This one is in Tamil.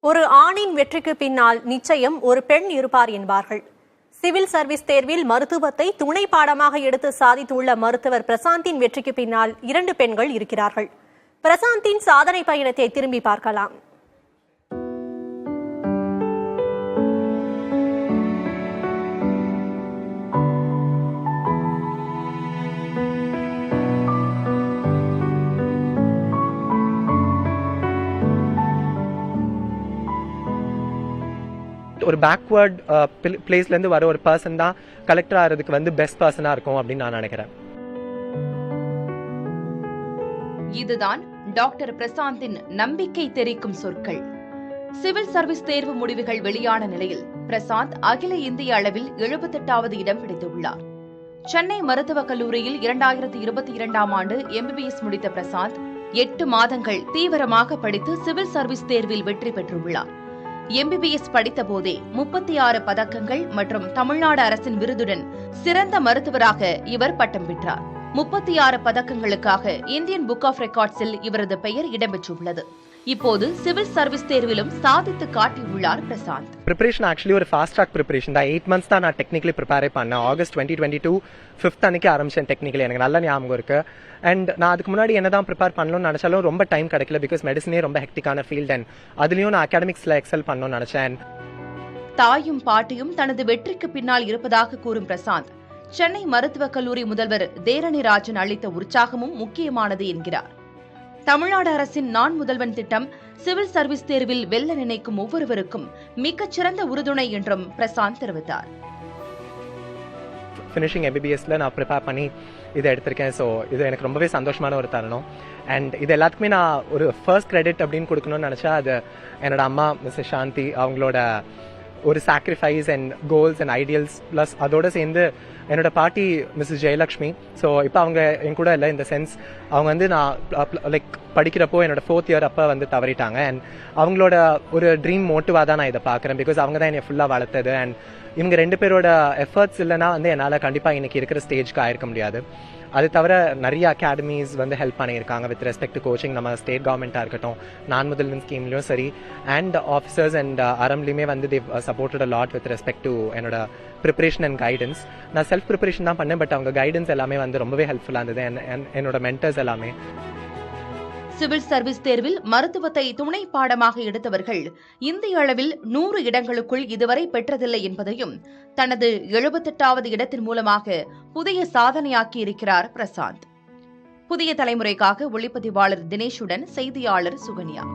ஒரு ஆணின் வெற்றிக்கு பின்னால் நிச்சயம் ஒரு பெண் இருப்பார் என்பார்கள். சிவில் சர்வீஸ் தேர்வில் மருத்துவத்தை துணை பாடமாக எடுத்து சாதித்துள்ள மருத்துவர் பிரசாந்தின் வெற்றிக்கு பின்னால் 2 பெண்கள் இருக்கிறார்கள். பிரசாந்தின் சாதனை பயணத்தை திரும்பி பார்க்கலாம். ஒரு பேக்வர்ட் பிளேஸ்ல இருந்து வர ஒரு பர்சன் தான் கலெக்டர் ஆகிறதுக்கு பெஸ்ட் பர்சனா இருக்கும் அப்படின்னு நான் நினைக்கிறேன். இதுதான் டாக்டர் பிரசாந்தின் நம்பிக்கை தெரிக்கும் சொற்கள். சிவில் சர்வீஸ் தேர்வு முடிவுகள் வெளியான நிலையில் பிரசாந்த் அகில இந்திய அளவில் 78வது இடம் பிடித்துள்ளார். சென்னை மருத்துவக் கல்லூரியில் 2022ஆம் ஆண்டு MBBS முடித்த பிரசாந்த் 8 மாதங்கள் தீவிரமாக படித்து சிவில் சர்வீஸ் தேர்வில் வெற்றி பெற்றுள்ளார். MBBS படித்த போதே 36 பதக்கங்கள் மற்றும் தமிழ்நாடு அரசின் விருதுடன் சிறந்த மருத்துவராக இவர் பட்டம் பெற்றார். 36 பதக்கங்களுக்காக இந்தியன் புக் ஆஃப் ரெக்கார்ட்ஸில் இவரது பெயர் இடம்பெற்றுள்ளது. இப்போது சிவில் சர்வீஸ் தேர்விலும் சாதித்து காட்டியுள்ளார் பிரசாந்த். ப்ரிப்பரேஷன் ஆக்சுவலி ஒரு ஃபாஸ்ட் ட்ராக் ப்ரிப்பரேஷன் தான். 8 months தான் நான் டெக்னிக்கலி ப்ரிப்பேர் பண்ணேன். ஆகஸ்ட் 2022 5th அன்னைக்கு ஆரம்பிச்சேன். டெக்னிக்கலி எனக்கு நல்ல ஞாபகம் இருக்கு. அண்ட் நான் அதுக்கு முன்னாடி என்னதான் ப்ரிப்பேர் பண்ணணும்னு நினைச்சாலும் ரொம்ப டைம் கிடைக்கல. பிகாஸ் மெடிசனே ரொம்ப ஹெக்டிக்கான ஃபீல்ட். அண்ட் அதுலயும் நான் அகாடமிக்ஸ்ல எக்ஸல் பண்ணணும்னு நினைச்சேன். தாயும் பாட்டியும் தனது வெற்றிக்கு பின்னால் இருப்பதாக கூறும் பிரசாந்த், சென்னை மருத்துவக் கல்லூரி முதல்வர் தேரணிராஜன் அளித்த உற்சாகமும் முக்கியமானது என்கிறார். தமிழ்நாடு அரசின் நான் முதல்வன் திட்டம் சிவில் சர்வீஸ் தேர்வில் வெல்ல நினைக்கும் ஒவ்வொருவருக்கும் மிகச்சிறந்த உறுதுணை என்றும் பிரசாந்த் தெரிவித்தார். ஃபினிஷிங் MBBSல நான் ப்ரிப்பேர் பண்ணி இதை எடுத்திருக்கேன். ஸோ இது எனக்கு ரொம்பவே சந்தோஷமான ஒரு தருணம். அண்ட் இது எல்லாத்துக்குமே நான் ஒரு ஃபர்ஸ்ட் கிரெடிட் அப்படின்னு கொடுக்கணும்னு நினச்சா அது என்னோட அம்மா மிஸ்ஸஸ் சாந்தி அவங்களோட ஒரு sacrifice and goals and ideals plus அதோடு சேர்ந்து என்னோட பாட்டி மிஸ்ஸஸ் ஜெயலக்ஷ்மி. ஸோ இப்போ அவங்க என் கூட இல்லை. இந்த சென்ஸ் அவங்க நான் லைக் படிக்கிறப்போ என்னோட 4th year அப்போ தவறிட்டாங்க. அண்ட் அவங்களோட ஒரு ட்ரீம் மோட்டிவாக தான் நான் இதை பார்க்குறேன். பிகாஸ் அவங்க தான் என்னை ஃபுல்லாக வளர்த்தது. அண்ட் இவங்க 2 பேரோட எஃபர்ட்ஸ் இல்லைனா என்னால் கண்டிப்பாக இன்னைக்கு இருக்கிற ஸ்டேஜ்க்கு ஆயிருக்க முடியாது. அது தவிர நிறைய அகாடமிஸ் ஹெல்ப் பண்ணியிருக்காங்க வித் ரெஸ்பெக்ட் டு கோச்சிங். நம்ம ஸ்டேட் கவர்மெண்ட்டாக இருக்கட்டும், நான் முதல்வன் ஸ்கீம்லையும் சரி, அண்ட் ஆஃபீஸர்ஸ் அண்ட் அரம்லையுமே they supported a lot with respect to என்னோட ப்ரிப்பரேஷன் அண்ட் கைடன்ஸ். நான் செல்ஃப் ப்ரிப்பரேஷன் தான் பண்ணேன். பட் அவங்க கைடன்ஸ் எல்லாமே ரொம்பவே ஹெல்ப்ஃபுல்லாக இருந்தது. என்னோட மென்டர்ஸ் எல்லாமே. சிவில் சர்வீஸ் தேர்வில் மருத்துவத்தை துணை பாடமாக எடுத்தவர்கள் இந்திய அளவில் 100 இடங்களுக்குள் இதுவரை பெற்றதில்லை என்பதையும் தனது 78வது இடத்தின் மூலமாக புதிய சாதனையாக்கியிருக்கிறார் பிரசாந்த். புதிய தலைமுறைக்காக ஒளிப்பதிவாளர் தினேஷுடன் செய்தியாளர் சுகன்யா.